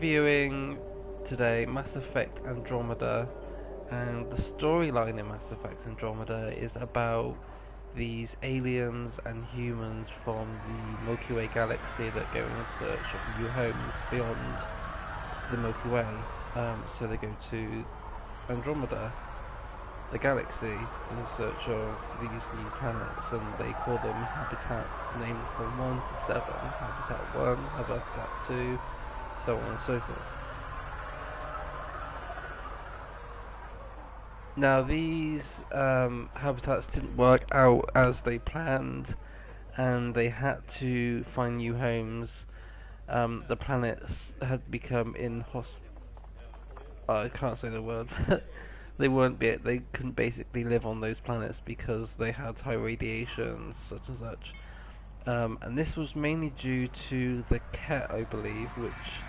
reviewing today Mass Effect Andromeda, and the storyline in Mass Effect Andromeda is about these aliens and humans from the Milky Way galaxy that go in search of new homes beyond the Milky Way. So they go to Andromeda, the galaxy, in search of these new planets, and they call them habitats, named from 1 to 7. Habitat 1, Habitat 2, so on and so forth. Now these habitats didn't work out as they planned, and they had to find new homes. The planets had become I can't say the word. They couldn't basically live on those planets because they had high radiation, such and such. And this was mainly due to the Ket, I believe, which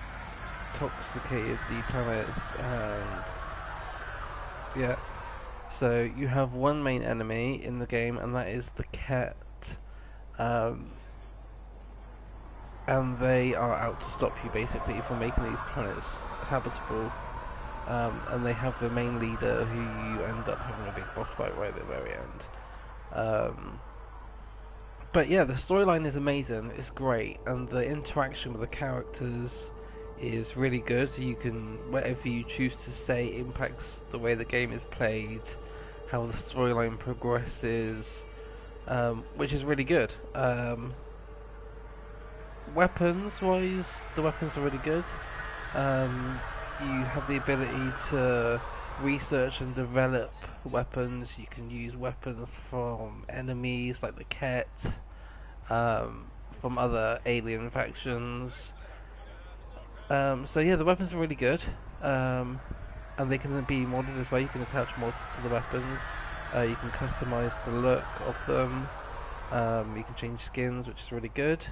toxicated the planets, and yeah. So you have one main enemy in the game, and that is the Ket. And they are out to stop you basically from making these planets habitable. And they have the main leader who you end up having a big boss fight right at the very end. But yeah, the storyline is amazing, it's great, and the interaction with the characters is really good. You can, whatever you choose to say impacts the way the game is played, how the storyline progresses, which is really good. Weapons-wise, the weapons are really good. You have the ability to research and develop weapons. You can use weapons from enemies like the Ket, from other alien factions. So yeah, the weapons are really good, and they can be modded as well. You can attach mods to the weapons. You can customize the look of them. You can change skins, which is really good.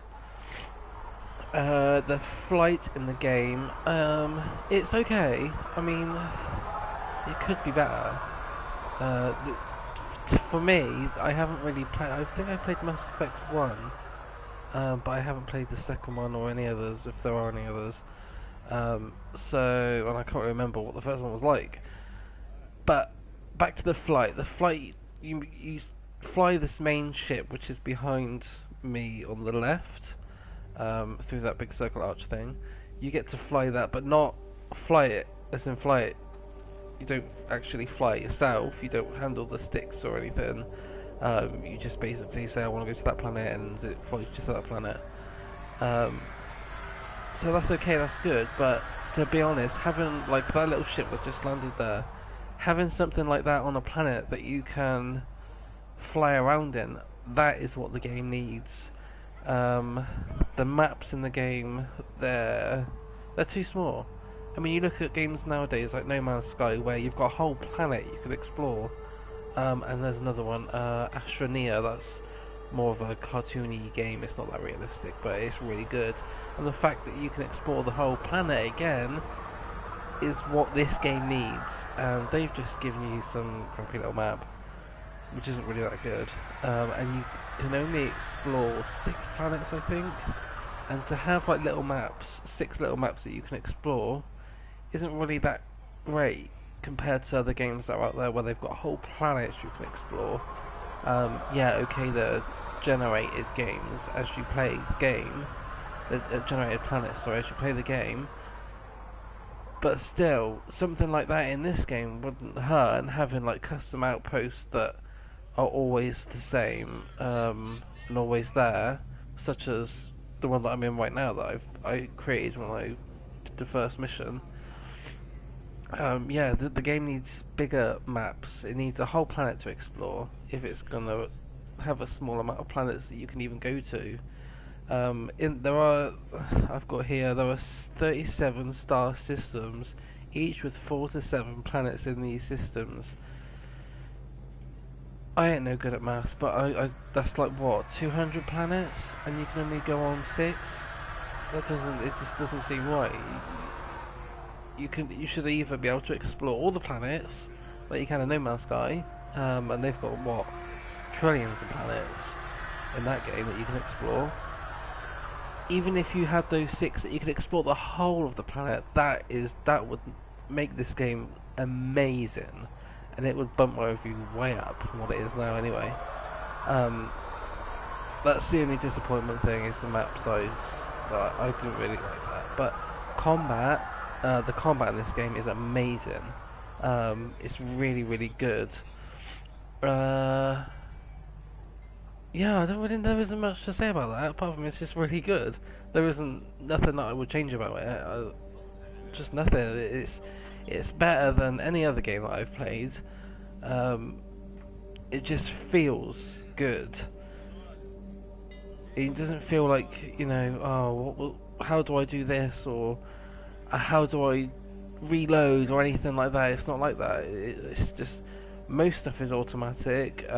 The flight in the game, it's okay. I mean, it could be better. For me, I haven't really played. I think I played Mass Effect 1, but I haven't played the second one or any others, if there are any others. And I can't remember what the first one was like. But back to the flight. The flight, you fly this main ship, which is behind me on the left. Through that big circle arch thing, you get to fly that, but not fly it as in fly it. You don't actually fly it yourself. You don't handle the sticks or anything. You just basically say, I want to go to that planet, and it flies you to that planet. So that's okay, that's good. But to be honest, having like that little ship that just landed there, having something like that on a planet that you can fly around in, that is what the game needs. The maps in the game, they're too small. I mean, you look at games nowadays like No Man's Sky, where you've got a whole planet you could explore, and there's another one, Astroneer, that's more of a cartoony game. It's not that realistic, but it's really good. And the fact that you can explore the whole planet again is what this game needs, and they've just given you some crappy little map, which isn't really that good, and you can only explore 6 planets, I think, and to have like little maps, 6 little maps that you can explore, isn't really that great compared to other games that are out there where they've got whole planets you can explore. Yeah, okay, they're generated games as you play the game, generated planets, sorry, as you play the game, but still, something like that in this game wouldn't hurt, and having like custom outposts that are always the same, and always there, such as the one that I'm in right now that I created when I did the first mission. Yeah, the game needs bigger maps. It needs a whole planet to explore if it's gonna have a small amount of planets that you can even go to. I've got here, there are 37 star systems, each with 4 to 7 planets in these systems. I ain't no good at maths, but that's like what, 200 planets, and you can only go on 6. It just doesn't seem right. You should either be able to explore all the planets, like you can in No Man's Sky, and they've got what, trillions of planets in that game that you can explore. even if you had those six that you could explore the whole of the planet, that would make this game amazing, and it would bump my review way up from what it is now anyway. Um, that's the only disappointment thing, is the map size. I didn't really like that, but combat, the combat in this game is amazing. It's really, really good. Yeah, I don't really. There isn't much to say about that apart from it's just really good. There isn't nothing that I would change about it. Just nothing. It's better than any other game that I've played. It just feels good. It doesn't feel like, oh, how do I do this, or how do I reload or anything like that. It's not like that. It's just most stuff is automatic.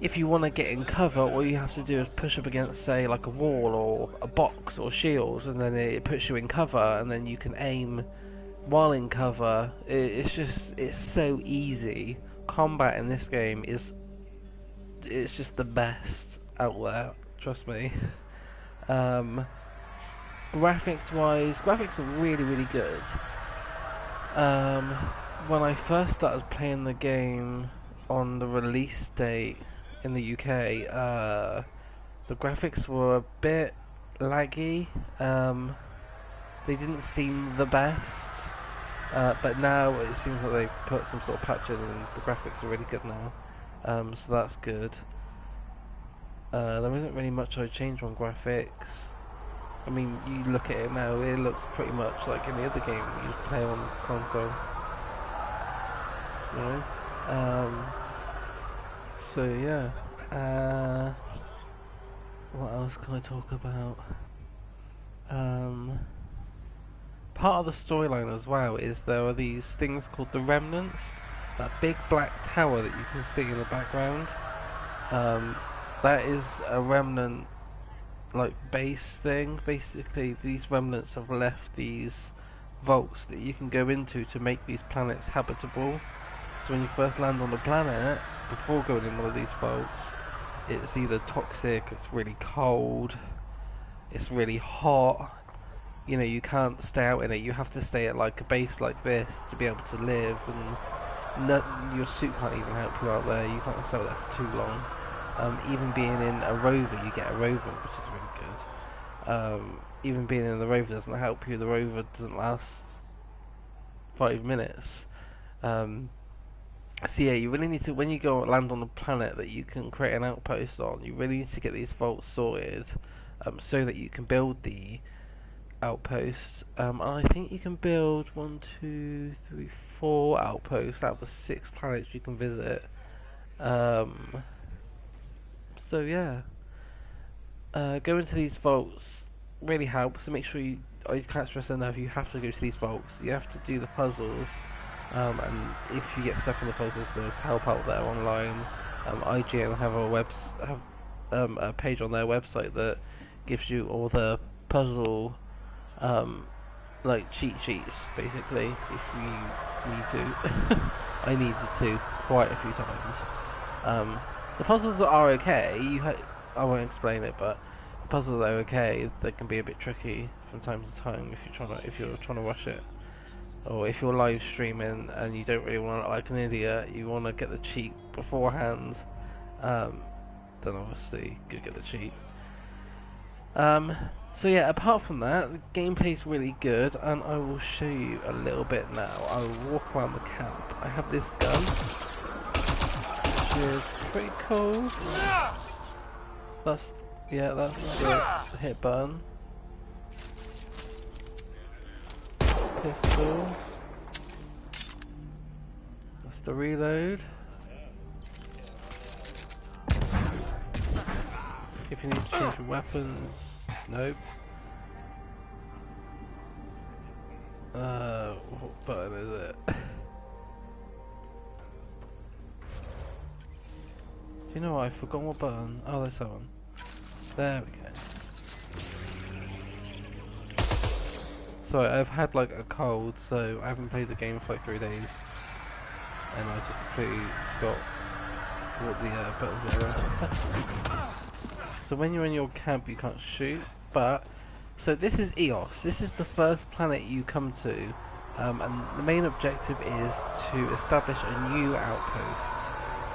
If you want to get in cover, all you have to do is push up against, say, like a wall or a box or shields, and then it puts you in cover, and then you can aim while in cover. It's so easy. Combat in this game it's just the best out there, trust me. Graphics-wise, graphics are really, really good. When I first started playing the game on the release date in the UK, the graphics were a bit laggy. They didn't seem the best, but now it seems like they've put some sort of patch in and the graphics are really good now. So that's good. There isn't really much I change on graphics. I mean, you look at it now, it looks pretty much like any other game you play on console. You know? So yeah. What else can I talk about? Part of the storyline as well is there are these things called the Remnants, that big black tower that you can see in the background. That is a remnant, like, base thing. Basically, these remnants have left these vaults that you can go into to make these planets habitable. So when you first land on the planet, before going in one of these vaults, it's either toxic, it's really cold, it's really hot. You know, you can't stay out in it. You have to stay at like a base like this to be able to live, and your suit can't even help you out there. You can't stay out there for too long. Even being in a rover, you get a rover, which is really good. Even being in the rover doesn't help you. The rover doesn't last 5 minutes. So yeah, you really need to, when you go land on a planet that you can create an outpost on, you really need to get these vaults sorted, so that you can build the outposts. And I think you can build 1, 2, 3, 4 outposts out of the 6 planets you can visit. So yeah, go into these vaults really helps. So make sure I can't stress enough, you have to go to these vaults. You have to do the puzzles. And if you get stuck on the puzzles, there's help out there online. IGN have a page on their website that gives you all the puzzle, like cheat sheets, basically, if you need to. I needed to quite a few times. The puzzles are okay. I won't explain it, but the puzzles are okay. They can be a bit tricky from time to time if you're trying to rush it. Or if you're live streaming and you don't really want to look like an idiot, you want to get the cheat beforehand, then obviously go get the cheat. So yeah, apart from that, the gameplay's really good, and I will show you a little bit now. I will walk around the camp. I have this gun, which is pretty cool. That's the hit button. Pistol. That's the reload. If you need to change your weapons, nope. What button is it? Do you know what? I've forgotten what button. Oh, that's that one. There we go. Sorry, I've had like a cold, so I haven't played the game for like 3 days, and I just completely forgot what the buttons were. So when you're in your camp, you can't shoot. But so this is Eos. This is the first planet you come to, and the main objective is to establish a new outpost.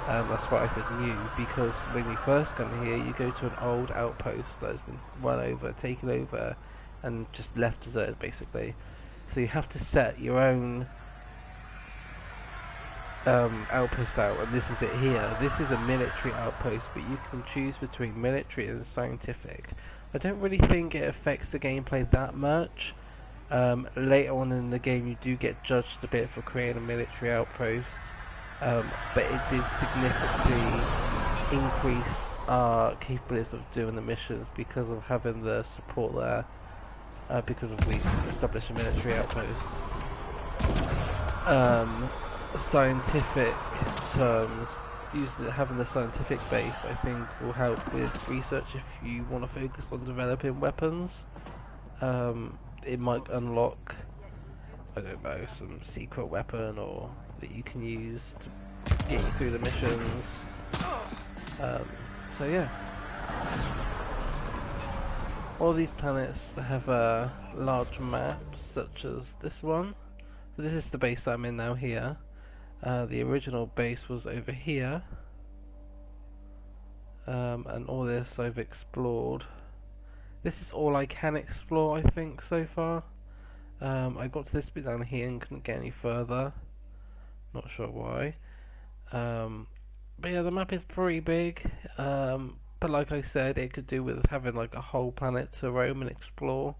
That's why I said new, because when you first come here, you go to an old outpost that has been run over, taken over, and just left deserted, basically. So you have to set your own outpost out, and this is it here. This is a military outpost, but you can choose between military and scientific. I don't really think it affects the gameplay that much. Later on in the game, you do get judged a bit for creating a military outpost, but it did significantly increase our capabilities of doing the missions because of having the support there, because of we established a military outpost. Scientific terms, having the scientific base, I think, will help with research if you want to focus on developing weapons. It might unlock, I don't know, some secret weapon or that you can use to get you through the missions. So yeah, all these planets have large maps, such as this one. So this is the base that I'm in now here. The original base was over here, and all this I've explored. This is all I can explore, I think, so far. I got to this bit down here and couldn't get any further. Not sure why. But yeah, the map is pretty big. But like I said, it could do with having like a whole planet to roam and explore.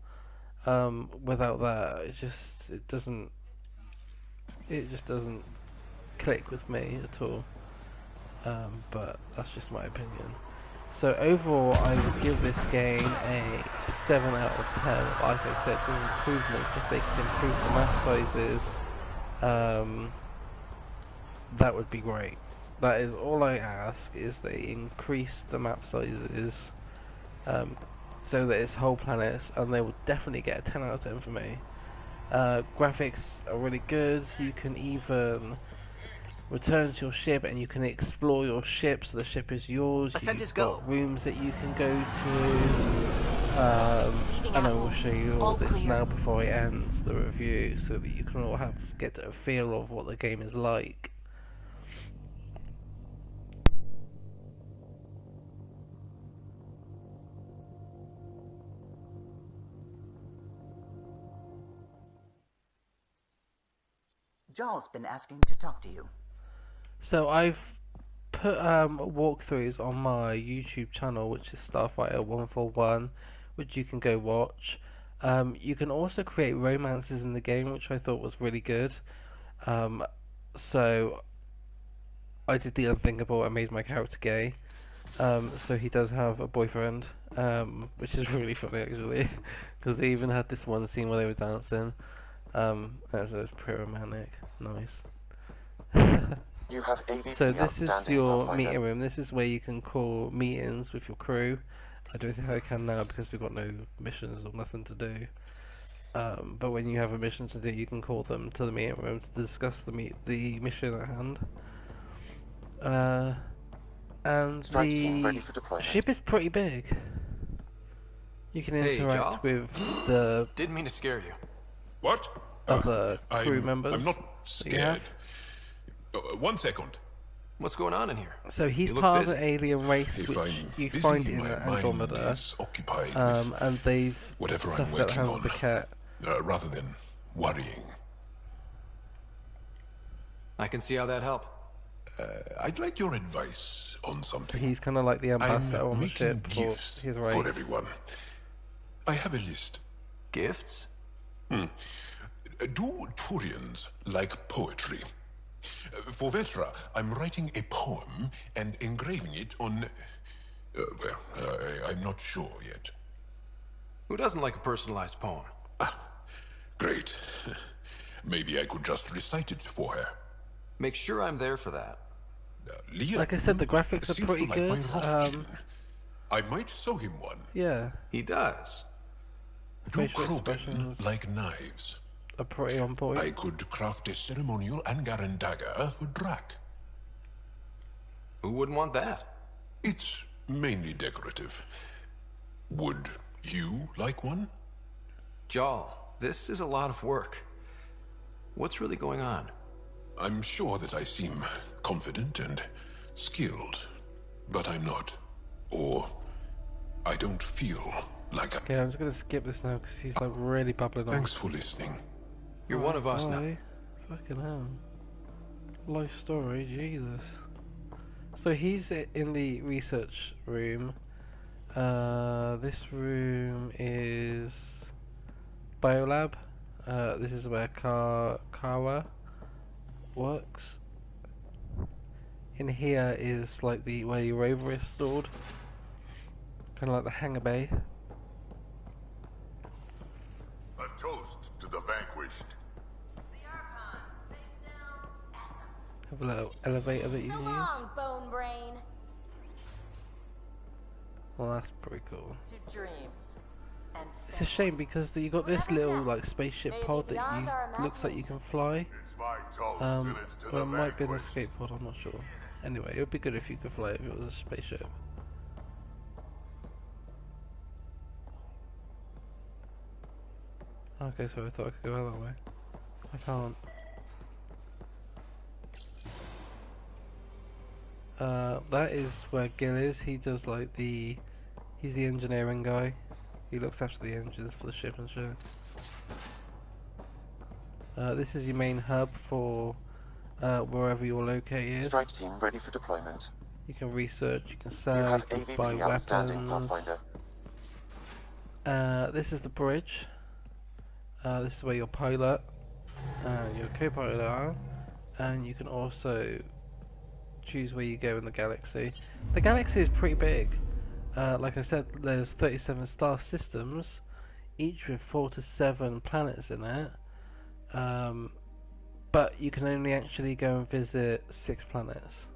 Without that, it just doesn't click with me at all. But that's just my opinion. So overall, I would give this game a 7 out of 10. Like I said, with improvements, if they could improve the map sizes, that would be great. That is all I ask, is they increase the map sizes, so that it's whole planets, and they will definitely get a 10 out of 10 for me. Graphics are really good. You can even return to your ship and you can explore your ship, so the ship is yours. You've got rooms that you can go to, and I will show you all this now before I end the review, so that you can all get a feel of what the game is like. Jarl's been asking to talk to you. So I've put walkthroughs on my YouTube channel, which is Starfighter141, which you can go watch. You can also create romances in the game, which I thought was really good. So I did the unthinkable. I made my character gay. So he does have a boyfriend, which is really funny actually, because they even had this one scene where they were dancing. That's pretty romantic. Nice. You have So this is your meeting room. This is where you can call meetings with your crew. I don't think I can now because we've got no missions or nothing to do. But when you have a mission to do, you can call them to the meeting room to discuss the mission at hand. And the ship is pretty big. You can interact with the... Didn't mean to scare you. What? Other crew members. I'm not scared. 1 second. What's going on in here? So he's part of the alien race which you find in Andromeda, and they've whatever I'm suffered working out on, of the cat. Rather than worrying. I can see how that helped. I'd like your advice on something. So he's kind of like the ambassador I'm on the making ship for gifts his race. for everyone. I have a list. Gifts? Do Turians like poetry? For Vetra, I'm writing a poem and engraving it on... I'm not sure yet. Who doesn't like a personalized poem? Great. Maybe I could just recite it for her. Make sure I'm there for that. Leah, Like I said, the graphics are pretty good. I might sew him one. Yeah. He does. Do Facial Krogan expressions like knives? are pretty on point. I could craft a ceremonial Angaran dagger for Drac. Who wouldn't want that? It's mainly decorative. Would You like one? Jarl, this is a lot of work. What's really going on? I'm sure that I seem confident and skilled, but I'm not. Or I don't feel like I... Okay, I'm just gonna skip this now because he's like really bubbling on. Thanks for listening. You're one of us now. Bye. Fucking hell. Life story, Jesus. So he's in the research room. This room is Biolab. This is where Kara works. In here is like where your rover is stored. Kind of like the hangar bay. A toast to the vanquished. Have a little elevator that you So can use. long, bone brain. Well, that's pretty cool. To dreams. And It's a shame because you got this Whatever's little next like spaceship may be pod that beyond our you looks like you can fly. It's my toast and it's to But the it might be an vanquished. escape pod, I'm not sure. Anyway, it would be good if you could fly it if it was a spaceship. Okay, so I thought I could go that way. I can't. That is where Gil is. He does like he's the engineering guy. He looks after the engines for the ship and shit. This is your main hub for wherever your locate is. Strike team ready for deployment. You can research, you can You sell, have you can buy AVP outstanding, weapons. Pathfinder. This is the bridge. This is where your pilot and your co-pilot are, and you can also choose where you go in the galaxy. The galaxy is pretty big. Like I said, there's 37 star systems, each with 4 to 7 planets in it. But you can only actually go and visit 6 planets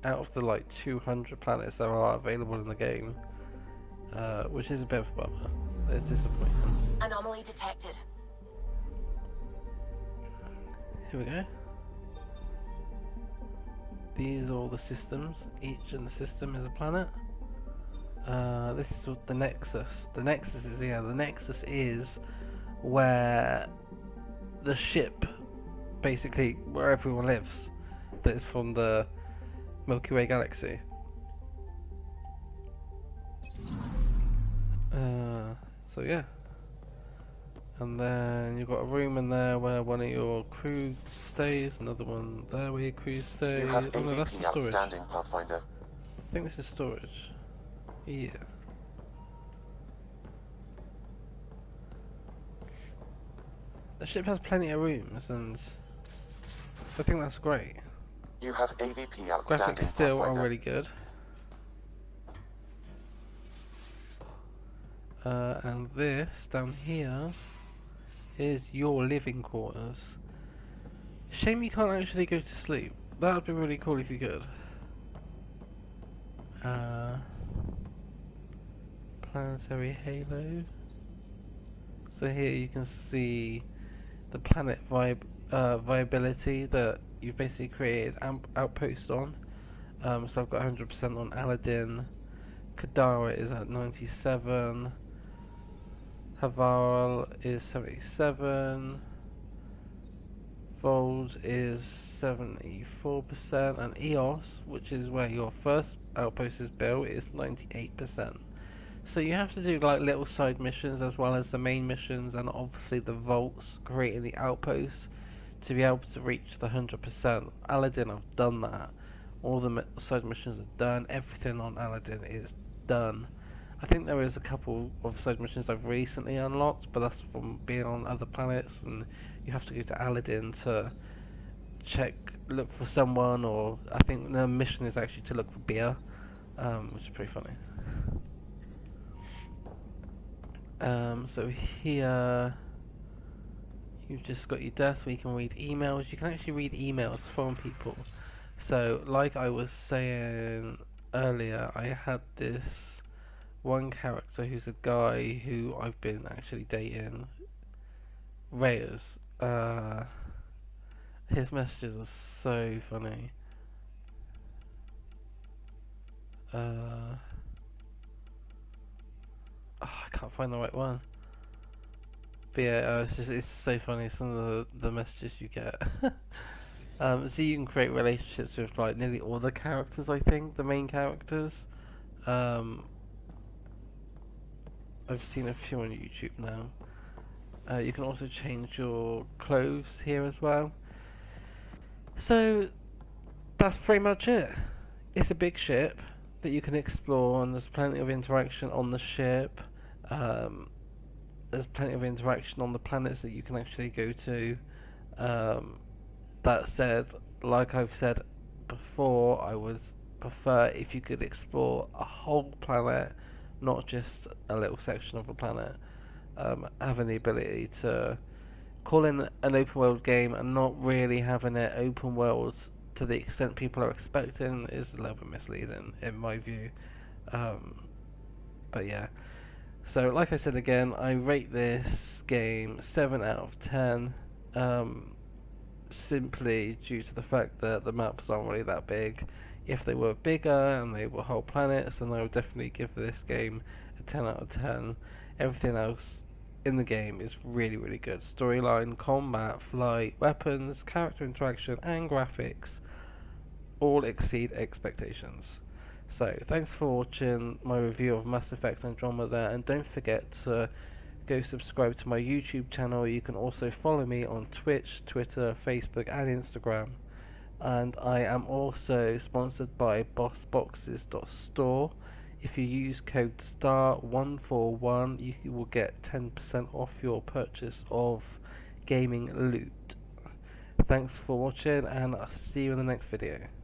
out of the like 200 planets that are available in the game, which is a bit of a bummer. It's disappointing. anomaly detected. Here we go. These are all the systems. Each in the system is a planet. This is what the Nexus. The Nexus is here. The Nexus is where the ship, basically where everyone lives, that is from the Milky Way galaxy. So yeah. And then you've got a room in there where one of your crew stays, another one there where your crew stays. You have Oh no, that's AVP the storage. outstanding, Pathfinder. I think this is storage. Yeah. The ship has plenty of rooms, and I think that's great. You have AVP outstanding, Graphics still are Pathfinder. really good. And this down here is your living quarters. Shame you can't actually go to sleep. That would be really cool if you could. Planetary halo. So here you can see the planet viability that you've basically created outpost on. So I've got 100% on Aladdin. Kadara is at 97. Havaral is 77. Fold is 74%, and EOS, which is where your first outpost is built, is 98%. So you have to do like little side missions as well as the main missions, and obviously the vaults, creating the outposts to be able to reach the 100%. Aladdin, I've done that. All the side missions are done. Everything on Aladdin is done. I think there is a couple of side missions I've recently unlocked, but that's from being on other planets, and you have to go to Aladdin to look for someone, or I think the mission is actually to look for beer, which is pretty funny. So here you've just got your desk where you can read emails. You can actually read emails from people. So like I was saying earlier, I had this one character who's a guy who I've been actually dating, Reyes. His messages are so funny. I can't find the right one. But yeah, it's so funny some of the messages you get. So you can create relationships with like nearly all the characters. I think the main characters. Um, I've seen a few on YouTube now. You can also change your clothes here as well. So that's pretty much it. It's a big ship that you can explore, and there's plenty of interaction on the ship. There's plenty of interaction on the planets that you can actually go to. That said, like I've said before, I would prefer if you could explore a whole planet, not just a little section of a planet. Having the ability to call in an open world game and not really having it open world to the extent people are expecting is a little bit misleading in my view. But yeah. So like I said again, I rate this game 7 out of 10. Simply due to the fact that the maps aren't really that big. If they were bigger and they were whole planets, then I would definitely give this game a 10 out of 10. Everything else in the game is really, really good. Storyline, combat, flight, weapons, character interaction, and graphics all exceed expectations. So, thanks for watching my review of Mass Effect Andromeda, and don't forget to go subscribe to my YouTube channel. You can also follow me on Twitch, Twitter, Facebook, and Instagram. And I am also sponsored by bossboxes.store. If you use code STAR141, you will get 10% off your purchase of gaming loot. Thanks for watching, and I'll see you in the next video.